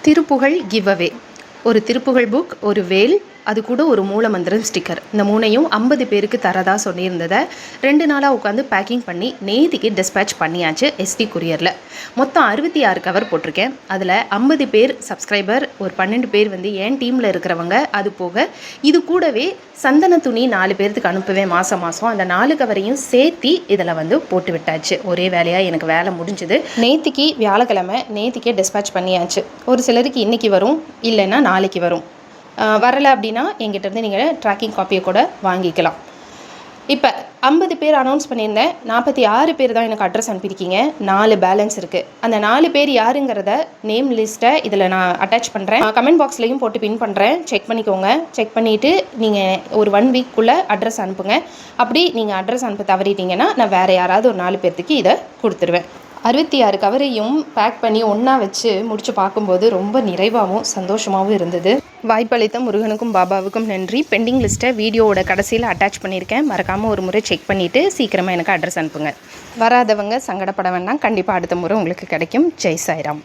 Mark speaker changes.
Speaker 1: Thiruppugazh giveaway. ஒரு Thiruppugazh book, ஒரு வேல், அது கூட ஒரு மூலமந்திரம் ஸ்டிக்கர். இந்த 3ஐயும் 50 பேருக்கு தரதா சொல்லியிருந்ததை 2 நாளாக உட்காந்து பேக்கிங் பண்ணி நேத்திக்கு டிஸ்பேட்ச் பண்ணியாச்சு எஸ்டி கொரியரில். மொத்தம் 66 கவர் போட்டிருக்கேன். அதில் 50 பேர் சப்ஸ்கிரைபர், ஒரு 12 பேர் வந்து என் டீமில் இருக்கிறவங்க. அது போக இது கூடவே சந்தன துணி 4 பேர்த்துக்கு அனுப்புவேன் மாதம். அந்த 4 கவரையும் சேர்த்தி இதில் வந்து போட்டு விட்டாச்சு. ஒரே வேலையாக எனக்கு வேலை முடிஞ்சுது. நேத்திக்கு வியாழக்கிழமை, நேத்திக்கே டிஸ்பேட்ச் பண்ணியாச்சு. ஒரு சிலருக்கு இன்றைக்கி வரும், இல்லைன்னா நாளைக்கு வரும். வரலை அப்படின்னா எங்கிட்டேருந்து நீங்கள் ட்ராக்கிங் காப்பியை கூட வாங்கிக்கலாம். இப்போ 50 பேர் அனௌன்ஸ் பண்ணியிருந்தேன். 46 பேர் தான் எனக்கு அட்ரஸ் அனுப்பியிருக்கீங்க. 4 பேலன்ஸ் இருக்குது. அந்த 4 பேர் யாருங்கிறத நேம் லிஸ்ட்டை இதில் நான் அட்டாச் பண்ணுறேன். கமெண்ட் பாக்ஸ்லையும் போட்டு பின் பண்ணுறேன். செக் பண்ணிக்கோங்க. செக் பண்ணிவிட்டு நீங்கள் ஒரு 1 வீக்குள்ளே அட்ரஸ் அனுப்புங்க. அப்படி நீங்கள் அட்ரஸ் அனுப்ப தவறிட்டீங்கன்னா நான் வேறு யாராவது ஒரு 4 பேர்த்துக்கு இதை கொடுத்துருவேன். 66 கவரையும் பேக் பண்ணி ஒன்றா வச்சு முடிச்சு பார்க்கும்போது ரொம்ப நிறைவாகவும் சந்தோஷமாகவும் இருந்தது. வாய்ப்பளித்த முருகனுக்கும் பாபாவுக்கும் நன்றி. பெண்டிங் லிஸ்ட்டை வீடியோவோட கடைசியில் அட்டாச் பண்ணியிருக்கேன். மறக்காமல் ஒரு முறை செக் பண்ணிவிட்டு சீக்கிரமாக எனக்கு அட்ரஸ் அனுப்புங்க. வராதவங்க சங்கடப்பட வேண்டாம். கண்டிப்பாக அடுத்த முறை உங்களுக்கு கிடைக்கும். ஜெய் சாய்ராம்.